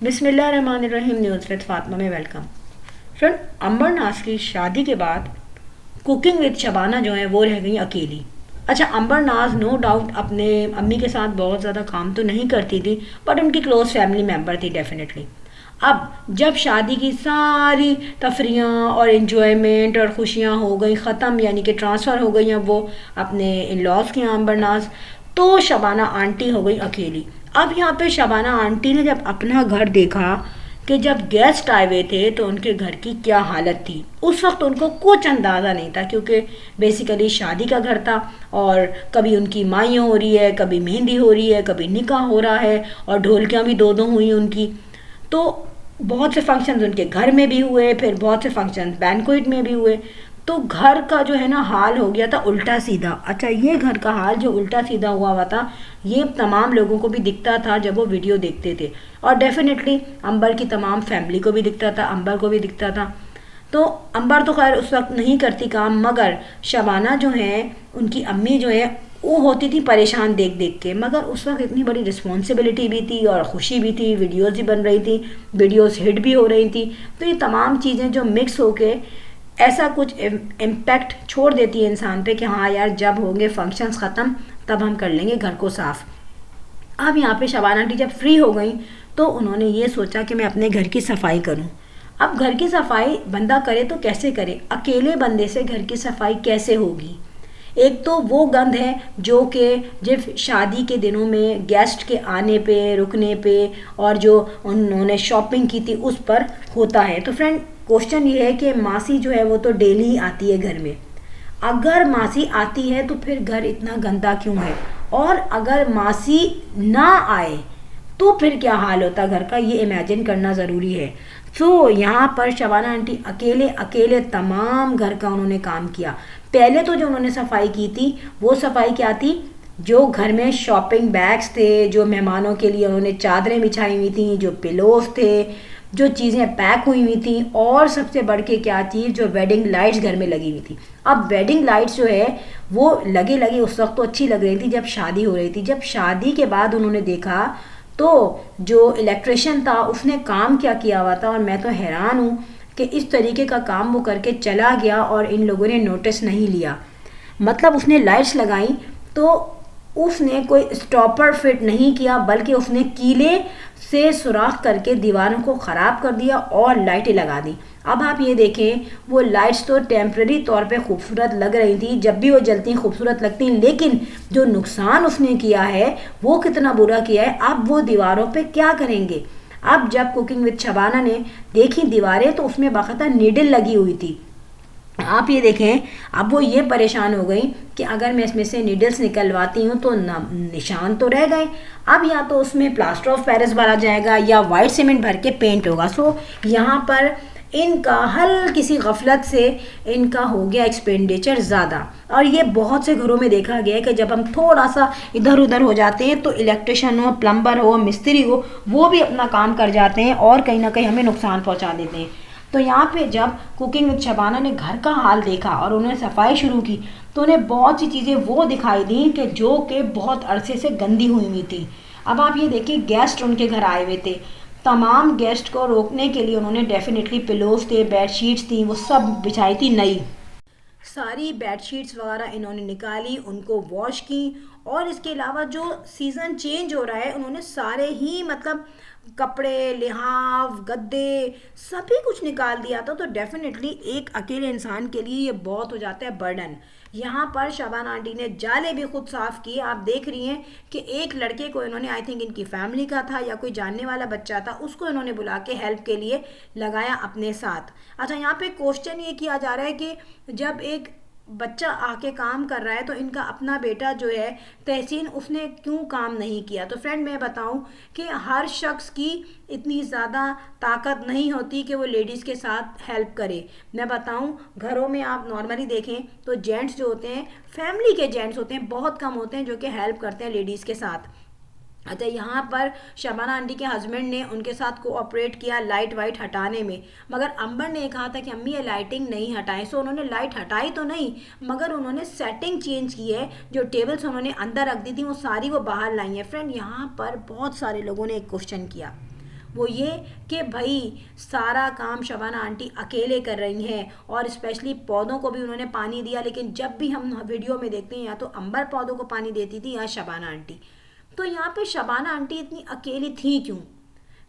बिस्मिल्लाहिर्रहमानिर्रहीम। News with Fatima में welcome. Friend, अंबर नाज की शादी के बाद कुकिंग विद शबाना जो है वो रह गई अकेली। अच्छा, अंबर नाज नो डाउट अपने अम्मी के साथ बहुत ज़्यादा काम तो नहीं करती थी, बट उनकी क्लोज फैमिली मेम्बर थी डेफिनेटली। अब जब शादी की सारी तफरियाँ और इन्जॉयमेंट और खुशियाँ हो गई ख़त्म, यानी कि ट्रांसफ़र हो गई अब वो अपने इन लॉज के यहाँ अंबर नाज, तो शबाना आंटी हो गई अकेली। अब यहाँ पे शबाना आंटी ने जब अपना घर देखा कि जब गेस्ट आए हुए थे तो उनके घर की क्या हालत थी, उस वक्त उनको कुछ अंदाज़ा नहीं था, क्योंकि बेसिकली शादी का घर था और कभी उनकी माइयाँ हो रही है, कभी मेहंदी हो रही है, कभी निकाह हो रहा है और ढोलकियाँ भी दो दो हुई उनकी। तो बहुत से फंक्शंस उनके घर में भी हुए, फिर बहुत से फंक्शंस बैंक्वेट में भी हुए। तो घर का जो है ना हाल हो गया था उल्टा सीधा। अच्छा, ये घर का हाल जो उल्टा सीधा हुआ था, ये तमाम लोगों को भी दिखता था जब वो वीडियो देखते थे, और डेफिनेटली अंबर की तमाम फैमिली को भी दिखता था, अंबर को भी दिखता था। तो अंबर तो खैर उस वक्त नहीं करती काम, मगर शबाना जो है, उनकी अम्मी जो है, वो होती थी परेशान देख देख के। मगर उस वक्त इतनी बड़ी रिस्पॉन्सिबिलिटी भी थी और खुशी भी थी, वीडियोस भी बन रही थी, वीडियोस हिट भी हो रही थी। तो ये तमाम चीज़ें जो मिक्स होके ऐसा कुछ इम्पैक्ट छोड़ देती है इंसान पे कि हाँ यार, जब होंगे फंक्शंस ख़त्म तब हम कर लेंगे घर को साफ़। अब यहाँ पे शबाना आंटी जब फ्री हो गई तो उन्होंने ये सोचा कि मैं अपने घर की सफाई करूँ। अब घर की सफाई बंदा करे तो कैसे करे, अकेले बंदे से घर की सफाई कैसे होगी। एक तो वो गंध है जो कि जब शादी के दिनों में गेस्ट के आने पे, रुकने पे और जो उन्होंने शॉपिंग की थी उस पर होता है। तो फ्रेंड, क्वेश्चन ये है कि मासी जो है वो तो डेली ही आती है घर में। अगर मासी आती है तो फिर घर इतना गंदा क्यों है, और अगर मासी ना आए तो फिर क्या हाल होता घर का, ये इमेजिन करना ज़रूरी है। तो यहाँ पर शबाना आंटी अकेले अकेले तमाम घर का उन्होंने काम किया। पहले तो जो उन्होंने सफाई की थी वो सफाई क्या थी, जो घर में शॉपिंग बैग्स थे, जो मेहमानों के लिए उन्होंने चादरें बिछाई हुई थी, जो पिलोस थे, जो चीज़ें पैक हुई हुई थी, और सबसे बढ़ के क्या चीज़, जो वेडिंग लाइट्स घर में लगी हुई थी। अब वेडिंग लाइट्स जो है वो लगे लगे उस वक्त तो अच्छी लग रही थी जब शादी हो रही थी। जब शादी के बाद उन्होंने देखा तो जो इलेक्ट्रिशियन था उसने काम क्या किया हुआ था, और मैं तो हैरान हूँ कि इस तरीके का काम वो करके चला गया और इन लोगों ने नोटिस नहीं लिया। मतलब उसने लाइट्स लगाई तो उसने कोई स्टॉपर फिट नहीं किया, बल्कि उसने कीले से सुराख करके दीवारों को ख़राब कर दिया और लाइटें लगा दी। अब आप ये देखें, वो लाइट्स तो टेम्प्रेरी तौर पे खूबसूरत लग रही थी, जब भी वो जलती खूबसूरत लगती, लेकिन जो नुकसान उसने किया है वो कितना बुरा किया है। अब वो दीवारों पे क्या करेंगे। अब जब कुकिंग विद शबाना ने देखी दीवारें तो उसमें बाकायदा नीडल लगी हुई थी। आप ये देखें, अब वो ये परेशान हो गई कि अगर मैं इसमें से नीडल्स निकलवाती हूँ तो निशान तो रह गए। अब या तो उसमें प्लास्टर ऑफ पेरिस भरा जाएगा या वाइट सीमेंट भर के पेंट होगा। सो यहाँ पर इनका हल्की सी गफलत से इनका हो गया एक्सपेंडिचर ज़्यादा। और ये बहुत से घरों में देखा गया है कि जब हम थोड़ा सा इधर उधर हो जाते हैं तो इलेक्ट्रिशियन हो, प्लम्बर हो, मिस्त्री हो, वो भी अपना काम कर जाते हैं और कहीं ना कहीं हमें नुकसान पहुँचा देते हैं। तो यहाँ पे जब कुकिंग विद शबाना ने घर का हाल देखा और उन्होंने सफाई शुरू की तो उन्हें बहुत सी चीज़ें वो दिखाई दी कि जो कि बहुत अरसे से गंदी हुई हुई थी। अब आप ये देखिए, गेस्ट उनके घर आए हुए थे, तमाम गेस्ट को रोकने के लिए उन्होंने डेफिनेटली पिलोस थे, बेडशीट्स थी, वो सब बिछाई थी नई। सारी बेडशीट्स वगैरह इन्होंने निकाली, उनको वॉश की, और इसके अलावा जो सीज़न चेंज हो रहा है उन्होंने सारे ही मतलब कपड़े, लिहाफ, गद्दे, सभी कुछ निकाल दिया था। तो डेफिनेटली एक अकेले इंसान के लिए ये बहुत हो जाता है बर्डन। यहाँ पर शबाना आंटी ने जाले भी खुद साफ़ किए। आप देख रही हैं कि एक लड़के को इन्होंने, आई थिंक इनकी फैमिली का था या कोई जानने वाला बच्चा था, उसको इन्होंने बुला के हेल्प के लिए लगाया अपने साथ। अच्छा, यहाँ पे क्वेश्चन ये किया जा रहा है कि जब एक बच्चा आके काम कर रहा है तो इनका अपना बेटा जो है तहसीन, उसने क्यों काम नहीं किया। तो फ्रेंड, मैं बताऊं कि हर शख्स की इतनी ज़्यादा ताकत नहीं होती कि वो लेडीज़ के साथ हेल्प करे। मैं बताऊं, घरों में आप नॉर्मली देखें तो जेंट्स जो होते हैं, फैमिली के जेंट्स होते हैं, बहुत कम होते हैं जो कि हेल्प करते हैं लेडीज़ के साथ। अच्छा, यहाँ पर शबाना आंटी के हस्बैंड ने उनके साथ कोऑपरेट किया लाइट वाइट हटाने में, मगर अंबर ने कहा था कि अम्मी ये लाइटिंग नहीं हटाएं। सो उन्होंने लाइट हटाई तो नहीं, मगर उन्होंने सेटिंग चेंज की है। जो टेबल्स उन्होंने अंदर रख दी थी वो सारी वो बाहर लाई हैं। फ्रेंड, यहाँ पर बहुत सारे लोगों ने एक क्वेश्चन किया, वो ये कि भाई सारा काम शबाना आंटी अकेले कर रही हैं, और स्पेशली पौधों को भी उन्होंने पानी दिया। लेकिन जब भी हम वीडियो में देखते हैं या तो अंबर पौधों को पानी देती थी या शबाना आंटी। तो यहाँ पे शबाना आंटी इतनी अकेली थी क्यों?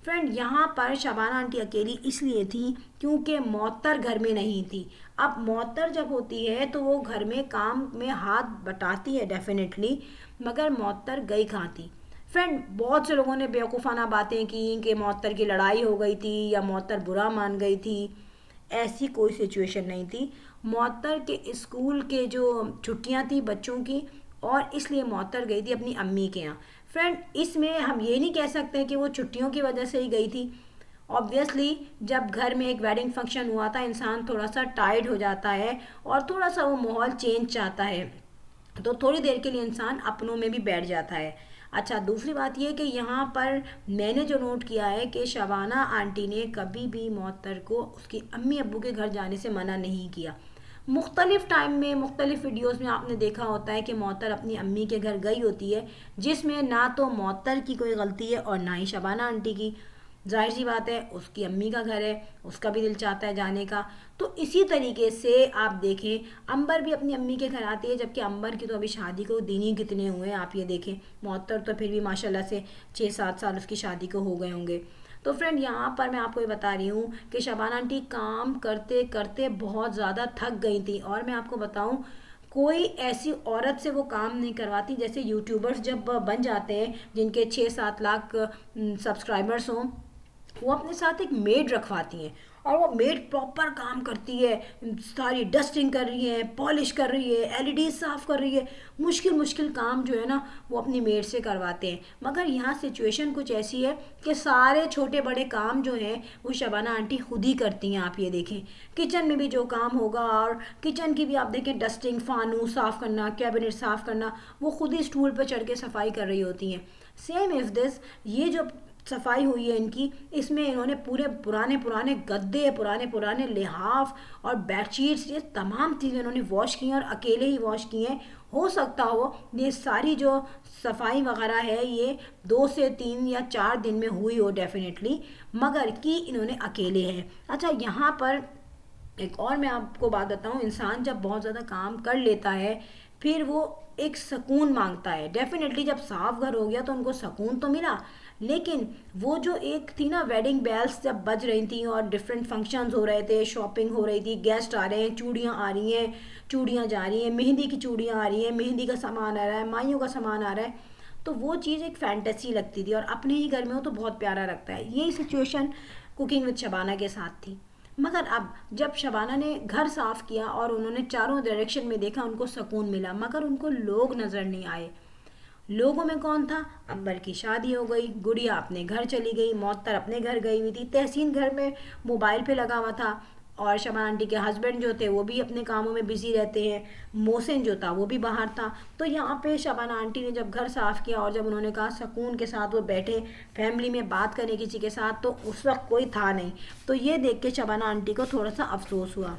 फ्रेंड, यहाँ पर शबाना आंटी अकेली इसलिए थी क्योंकि मौतर घर में नहीं थी। अब मौतर जब होती है तो वो घर में काम में हाथ बटाती है डेफिनेटली, मगर मौतर गई कहाँ थी? फ्रेंड, बहुत से लोगों ने बेवकूफ़ाना बातें की कि मौतर की लड़ाई हो गई थी या मौतर बुरा मान गई थी। ऐसी कोई सिचुएशन नहीं थी। मौतर के स्कूल के जो छुट्टियां थी बच्चों की, और इसलिए मौतर गई थी अपनी अम्मी के यहाँ। फ्रेंड, इसमें हम ये नहीं कह सकते कि वो छुट्टियों की वजह से ही गई थी। ऑब्वियसली जब घर में एक वेडिंग फंक्शन हुआ था, इंसान थोड़ा सा टायर्ड हो जाता है और थोड़ा सा वो माहौल चेंज चाहता है, तो थोड़ी देर के लिए इंसान अपनों में भी बैठ जाता है। अच्छा, दूसरी बात यह कि यहाँ पर मैंने जो नोट किया है कि शबाना आंटी ने कभी भी मौतर को उसकी अम्मी अब्बू के घर जाने से मना नहीं किया। मुख्तलिफ टाइम में मुख्तलिफ वीडियोस में आपने देखा होता है कि मौतर अपनी अम्मी के घर गई होती है, जिसमें ना तो मौतर की कोई गलती है और ना ही शबाना आंटी की। जाहिर सी बात है, उसकी अम्मी का घर है, उसका भी दिल चाहता है जाने का। तो इसी तरीके से आप देखें, अंबर भी अपनी अम्मी के घर आती है, जबकि अंबर की तो अभी शादी को दिन ही कितने हुए हैं आप ये देखें। मौतर तो फिर भी माशाल्लाह से 6-7 साल उसकी शादी को हो गए होंगे। तो फ्रेंड, यहाँ पर मैं आपको ये बता रही हूँ कि शबाना आंटी काम करते करते बहुत ज़्यादा थक गई थी। और मैं आपको बताऊँ, कोई ऐसी औरत से वो काम नहीं करवाती। जैसे यूट्यूबर्स जब बन जाते हैं जिनके 6-7 लाख सब्सक्राइबर्स हों, वो अपने साथ एक मेड रखवाती हैं, और वो मेड प्रॉपर काम करती है, सारी डस्टिंग कर रही है, पॉलिश कर रही है, एलईडी साफ़ कर रही है, मुश्किल मुश्किल काम जो है ना वो अपनी मेड से करवाते हैं। मगर यहाँ सिचुएशन कुछ ऐसी है कि सारे छोटे बड़े काम जो हैं वो शबाना आंटी खुद ही करती हैं। आप ये देखें, किचन में भी जो काम होगा, और किचन की भी आप देखें, डस्टिंग, फानू साफ़ करना, कैबिनेट साफ़ करना, वो खुद ही स्टूल पर चढ़ के सफाई कर रही होती हैं। सेम इफ़ दिस, ये जो सफाई हुई है इनकी, इसमें इन्होंने पूरे पुराने पुराने गद्दे, पुराने पुराने लिहाफ और बेडशीट्स, ये तमाम चीज़ें इन्होंने वॉश की हैं, और अकेले ही वॉश की हैं। हो सकता हो ये सारी जो सफाई वगैरह है ये 2 से 3 या 4 दिन में हुई हो डेफिनेटली, मगर की इन्होंने अकेले है। अच्छा, यहाँ पर एक और मैं आपको बात बताऊँ, इंसान जब बहुत ज़्यादा काम कर लेता है फिर वो एक सुकून मांगता है। डेफिनेटली जब साफ घर हो गया तो उनको सुकून तो मिला, लेकिन वो जो एक थी ना, वेडिंग बेल्स जब बज रही थी और डिफरेंट फंक्शंस हो रहे थे, शॉपिंग हो रही थी, गेस्ट आ रहे हैं, चूड़ियाँ आ रही हैं, चूड़ियाँ जा रही हैं, मेहंदी की चूड़ियाँ आ रही हैं, मेहंदी का सामान आ रहा है, माइयों का सामान आ रहा है, तो वो चीज़ एक फैंटेसी लगती थी, और अपने ही घर में हो तो बहुत प्यारा लगता है। यही सिचुएशन कुकिंग विद शबाना के साथ थी। मगर अब जब शबाना ने घर साफ किया और उन्होंने चारों डायरेक्शन में देखा, उनको सुकून मिला, मगर उनको लोग नज़र नहीं आए। लोगों में कौन था? अंबर की शादी हो गई, गुड़िया अपने घर चली गई, मौतर अपने घर गई हुई थी, तहसीन घर में मोबाइल पे लगा हुआ था, और शबाना आंटी के हस्बैंड जो थे वो भी अपने कामों में बिजी रहते हैं, मोहसिन जो था वो भी बाहर था। तो यहाँ पे शबाना आंटी ने जब घर साफ़ किया और जब उन्होंने कहा सुकून के साथ वो बैठे फैमिली में बात करें किसी के साथ, तो उस वक्त कोई था नहीं। तो ये देख के शबाना आंटी को थोड़ा सा अफसोस हुआ।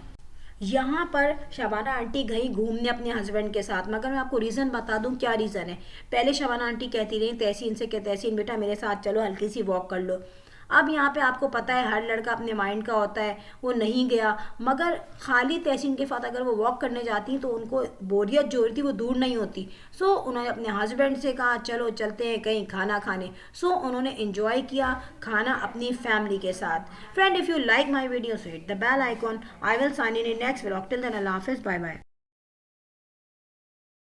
यहाँ पर शबाना आंटी गई घूमने अपने हस्बैंड के साथ, मगर मैं आपको रीज़न बता दूँ क्या रीज़न है। पहले शबाना आंटी कहती रही तहसीन से कि तहसीन बेटा मेरे साथ चलो, हल्की सी वॉक कर लो। अब यहाँ पे आपको पता है हर लड़का अपने माइंड का होता है, वो नहीं गया। मगर खाली तहसीन के साथ अगर वो वॉक करने जाती तो उनको बोरियत जो थी वो दूर नहीं होती। सो उन्होंने अपने हस्बैंड से कहा चलो चलते हैं कहीं खाना खाने। सो उन्होंने एंजॉय किया खाना अपनी फैमिली के साथ। Friend, if you like my video so hit the bell icon. I will sign in next vlog. Till then अल्लाह हाफिज़, बाय बाय।